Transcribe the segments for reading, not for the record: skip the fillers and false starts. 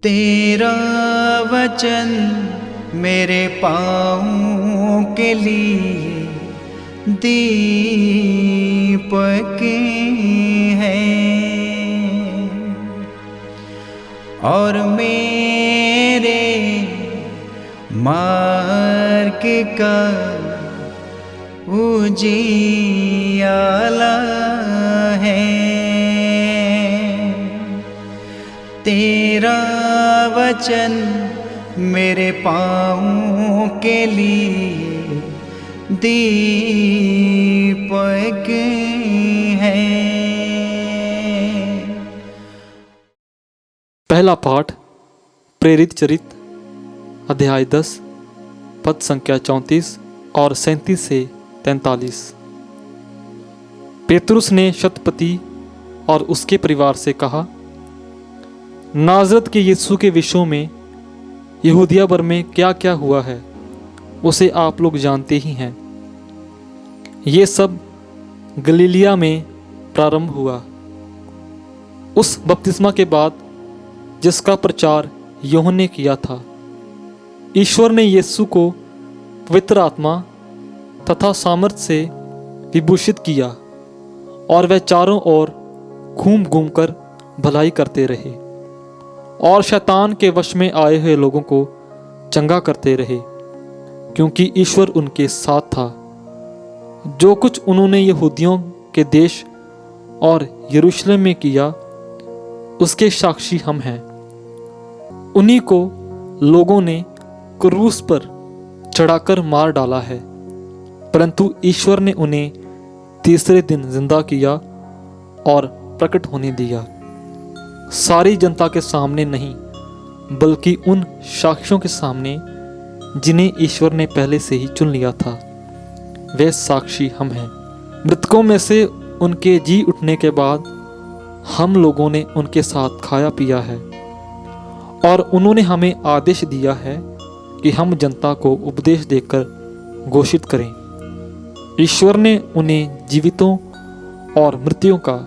तेरा वचन मेरे पाँवों के लिए दीपक है और मेरे मार्ग का उजियाला है। तेरा वचन मेरे पाँवों के लिए दीपक है। पहला पाठ प्रेरित चरित अध्याय 10 पद संख्या 34 और 37 से 43। पेतरुस ने शतपति और उसके परिवार से कहा, नाजरत के यीशु के विषयों में यहूदिया भर में क्या क्या हुआ है उसे आप लोग जानते ही हैं। ये सब गलीलिया में प्रारंभ हुआ, उस बपतिस्मा के बाद जिसका प्रचार यूहन्ना ने किया था। ईश्वर ने यीशु को पवित्र आत्मा तथा सामर्थ से विभूषित किया और वह चारों ओर घूम घूम कर भलाई करते रहे और शैतान के वश में आए हुए लोगों को चंगा करते रहे, क्योंकि ईश्वर उनके साथ था। जो कुछ उन्होंने यहूदियों के देश और यरूशलेम में किया उसके साक्षी हम हैं। उन्हीं को लोगों ने क्रूस पर चढ़ाकर मार डाला है, परंतु ईश्वर ने उन्हें तीसरे दिन जिंदा किया और प्रकट होने दिया, सारी जनता के सामने नहीं बल्कि उन साक्षियों के सामने जिन्हें ईश्वर ने पहले से ही चुन लिया था। वे साक्षी हम हैं। मृतकों में से उनके जी उठने के बाद हम लोगों ने उनके साथ खाया पिया है और उन्होंने हमें आदेश दिया है कि हम जनता को उपदेश देकर घोषित करें। ईश्वर ने उन्हें जीवितों और मृत्युओं का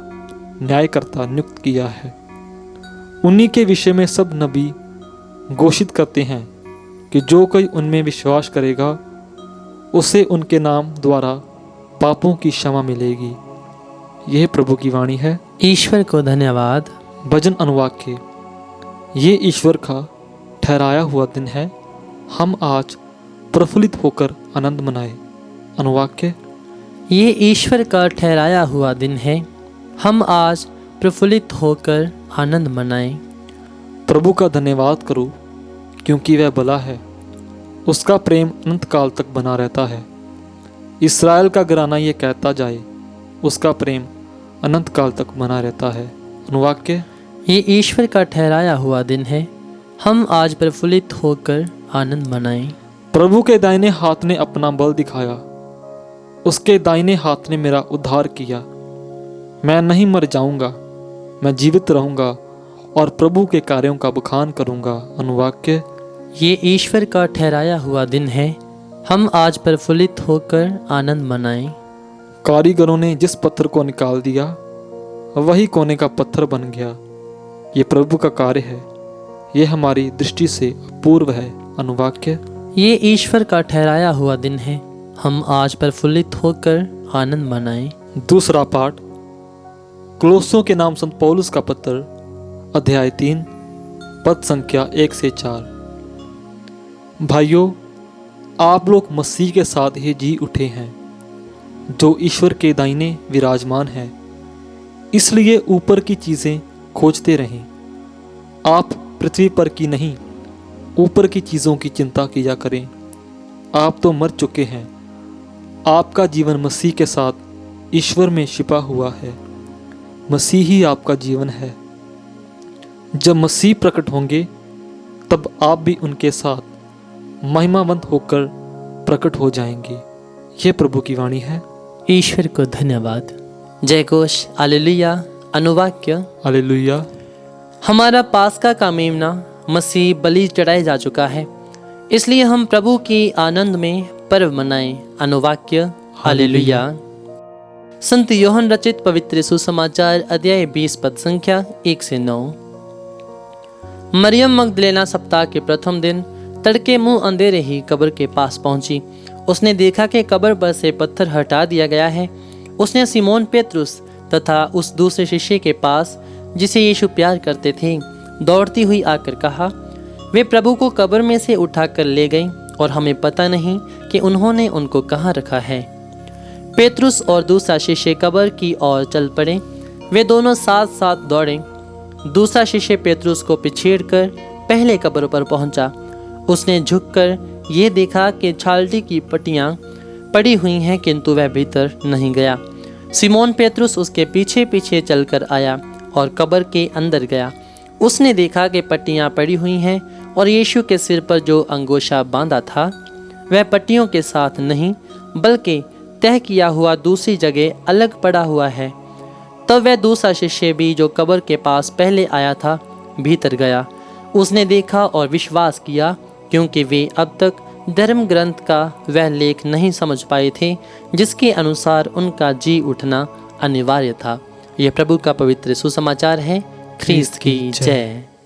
न्यायकर्ता नियुक्त किया है। उन्हीं के विषय में सब नबी घोषित करते हैं कि जो कोई उनमें विश्वास करेगा उसे उनके नाम द्वारा पापों की क्षमा मिलेगी। यह प्रभु की वाणी है। ईश्वर को धन्यवाद। भजन अनुवाक्य। ये ईश्वर का ठहराया हुआ दिन है, हम आज प्रफुल्लित होकर आनंद मनाए। अनुवाक्य। ये ईश्वर का ठहराया हुआ दिन है, हम आज प्रफुल्लित होकर आनंद मनाएं। प्रभु का धन्यवाद करो क्योंकि वह भला है, उसका प्रेम अनंत काल तक बना रहता है। इस्राएल का घराना ये कहता जाए, उसका प्रेम अनंत काल तक बना रहता है। अनुवाक्य। ये ईश्वर का ठहराया हुआ दिन है, हम आज प्रफुल्लित होकर आनंद मनाएं। प्रभु के दाहिने हाथ ने अपना बल दिखाया, उसके दाहिने हाथ ने मेरा उद्धार किया। मैं नहीं मर जाऊंगा, मैं जीवित रहूंगा और प्रभु के कार्यों का बखान करूंगा। अनुवाक्य। ये ईश्वर का ठहराया हुआ दिन है, हम आज प्रफुल्लित होकर आनंद मनाएं। कारीगरों ने जिस पत्थर को निकाल दिया वही कोने का पत्थर बन गया। ये प्रभु का कार्य है, ये हमारी दृष्टि से अपूर्व है। अनुवाक्य। ये ईश्वर का ठहराया हुआ दिन है, हम आज प्रफुल्लित होकर आनंद मनाएं। दूसरा पाठ क्लोसों के नाम संत पौलुस का पत्र अध्याय 3 पद संख्या 1 से 4। भाइयों, आप लोग मसीह के साथ ही जी उठे हैं, जो ईश्वर के दाहिने विराजमान है। इसलिए ऊपर की चीज़ें खोजते रहें। आप पृथ्वी पर की नहीं, ऊपर की चीज़ों की चिंता किया करें। आप तो मर चुके हैं, आपका जीवन मसीह के साथ ईश्वर में छिपा हुआ है। मसीह ही आपका जीवन है। जब मसीह प्रकट होंगे तब आप भी उनके साथ महिमावंत होकर प्रकट हो जाएंगे। यह प्रभु की वाणी है। ईश्वर को धन्यवाद। जय घोष। हालेलुया। अनुवाक्य। हालेलुया। हमारा पास्का का मेमना मसीह बलि चढ़ाया जा चुका है, इसलिए हम प्रभु की आनंद में पर्व मनाएं। अनुवाक्य। हालेलुया। संत यूहन्ना रचित पवित्र सुसमाचार अध्याय 20 पद संख्या 1 से 9। मरियम मगदलेना सप्ताह के प्रथम दिन तड़के मुंह अंधेरे ही कब्र के पास पहुंची। उसने देखा कि कब्र पर से पत्थर हटा दिया गया है। उसने सिमोन पेतरुस तथा उस दूसरे शिष्य के पास जिसे यीशु प्यार करते थे दौड़ती हुई आकर कहा, वे प्रभु को कब्र में से उठाकर ले गए और हमें पता नहीं कि उन्होंने उनको कहाँ रखा है। पेतरुस और दूसरा शिष्य कब्र की ओर चल पड़े। वे दोनों साथ साथ दौड़े। दूसरा शिष्य पेतरुस को पिछेड़कर पहले कब्र पर पहुंचा। उसने झुककर ये देखा कि छालटी की पट्टियां पड़ी हुई हैं, किंतु वह भीतर नहीं गया। सिमोन पेतरुस उसके पीछे पीछे चलकर आया और कब्र के अंदर गया। उसने देखा कि पट्टियां पड़ी हुई हैं और यीशु के सिर पर जो अंगोछा बांधा था वह पट्टियों के साथ नहीं बल्कि तय किया हुआ दूसरी जगह अलग पड़ा हुआ है। तब वह दूसरा शिष्य भी जो कब्र के पास पहले आया था भीतर गया। उसने देखा और विश्वास किया, क्योंकि वे अब तक धर्म ग्रंथ का वह लेख नहीं समझ पाए थे जिसके अनुसार उनका जी उठना अनिवार्य था। यह प्रभु का पवित्र सुसमाचार है। ख्रीस्त की जय।